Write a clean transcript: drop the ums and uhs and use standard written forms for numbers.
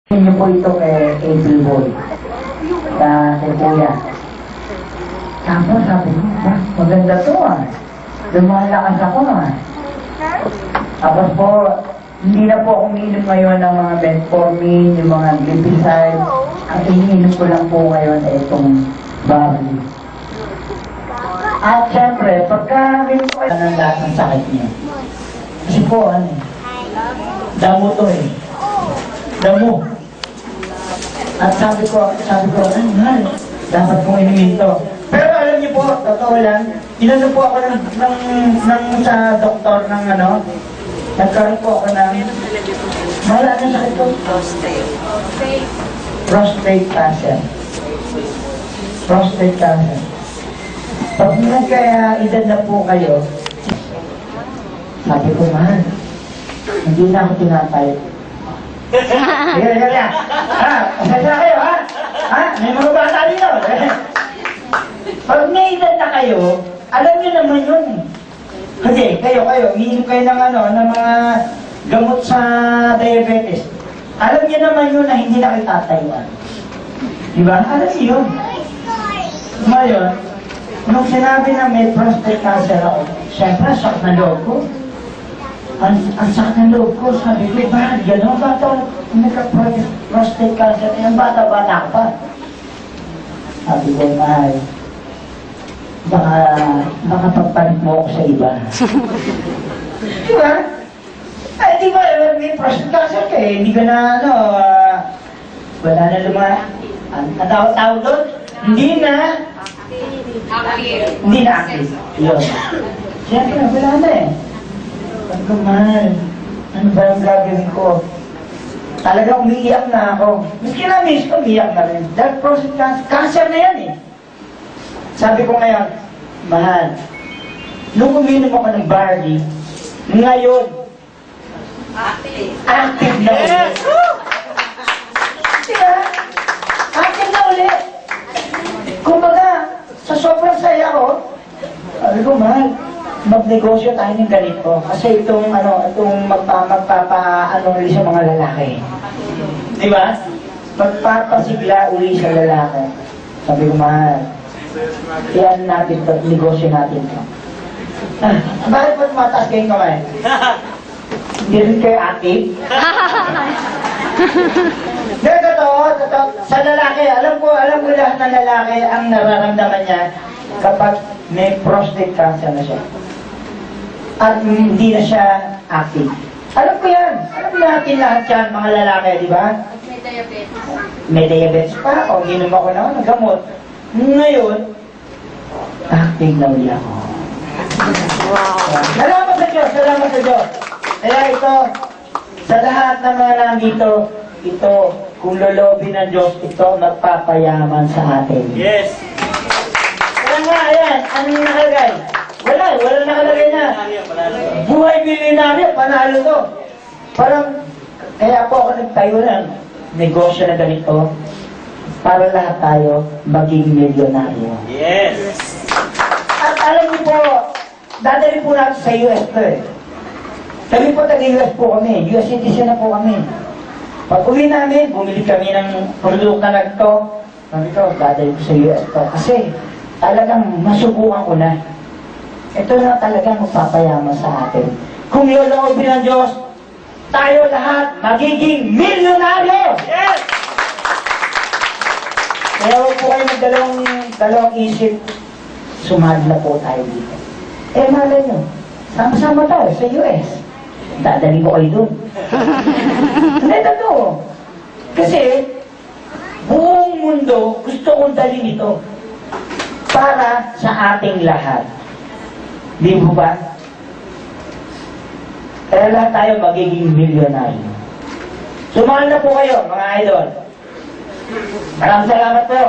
Niyo po ito kay April Boy na kay Kuya. Tapos sabi ko, maganda to lumalakas ako Tapos po, hindi na po ako umiinom ngayon ng mga metformin, yung mga glipizide. Ang iniinom ko lang po ngayon ay itong barley. At syempre, pagka may po ng lahat ng sakit niya. Kasi po, damo to Damo. At sabi ko, dapat kong inumin to. Pero alam niyo po, totoo lang, inano po ako sa doktor ng nagkaroon po ako ng, wala na sakit ko? Prostate cancer. Prostate cancer. Pag nagka-edad na po kayo, sabi ko, mahal, hindi na ako tinatay. Kaya. Pasensya na kayo, May mga bata dito. Pag may edad na kayo, alam nyo naman yun. Kasi kayo, umiinom kayo ng mga gamot sa diabetes. Alam nyo naman yun na hindi na kayo tatayuan. Diba? Alam nyo yun. Ngayon, nung sinabi na may prostate cancer ako, siyempre, sakit na loob ko. Ang sakit ng loob ko, sabi ko, bakit gano'n? Bata, nagka-prostate cancer, ang bata-bata ka pa. Sabi ko, mahal, baka pagpalit mo ako sa iba. Diba? Ay, di ba, may prostate cancer ka hindi ka na, wala na ang tawag doon? Hindi na active. Yun. Siyempre, wala na Sabi ko, mahal, ano ba yung gagawin ko? Talagang umiiyak na ako. Miski na miss ko, umiiyak na rin. Dahil prostate cancer na yan Sabi ko ngayon, mahal, nung uminom ako ng barley, ngayon, active na ulit. Diba? Active na ulit. Kumbaga, sa sobrang saya ko, sabi ko, mahal, magnegosyo tayo ng ganito. Kasi itong magpapaano uli sa mga lalaki. Di ba? Magpapasigla uli sa lalaki. Sabi ko, mahal, iyan natin to, negosyo natin to. Bakit po tumataas kayong kamay? Hindi rin kayo active? Hindi, totoo. Sa lalaki, alam ko lahat ng lalaki ang nararamdaman niya kapag may prostate cancer na siya. At hindi na siya active. Alam ko yan. Alam natin lahat yan, mga lalaki, di ba? May diabetes. May diabetes pa, o ginom ako ng gamot. Ngayon, active na ulit ako. Wow. Salamat sa Diyos, salamat sa Diyos. Kaya ito, sa lahat ng mga nandito, ito, kung lolobin ng Diyos, ito magpapayaman sa atin. Yes! Kaya nga, ayan, anong nakalagay? Wala nakalagay na. Buhay milyonaryo, panalo to. Parang, kaya po ako nagtayo ng negosyo na ganito para lahat tayo maging milyonaryo. Yes! At alam niyo po, dadali po natin sa US to Kami po taga-US po kami. US citizen na po kami. Pag uwi namin, bumili kami ng produkto na ito. Sabi ko, dadali ko sa US to. Kasi talagang masubukan ko na. Ito na talaga magpapayaman sa atin. Kung loloobin ng Diyos, tayo lahat magiging milyonaryo! Yes! Kaya huwag po kayo dalawang isip, sumadla po tayo dito. Malay nyo, sama-sama tayo sa US. Dadali ko kayo dun. Hindi, totoo. Kasi, buong mundo, gusto kong dalhin ito para sa ating lahat. Di mo ba? Kaya lahat tayo magiging milyonaryo. Sumahal na po kayo, mga idol. Maraming salamat po.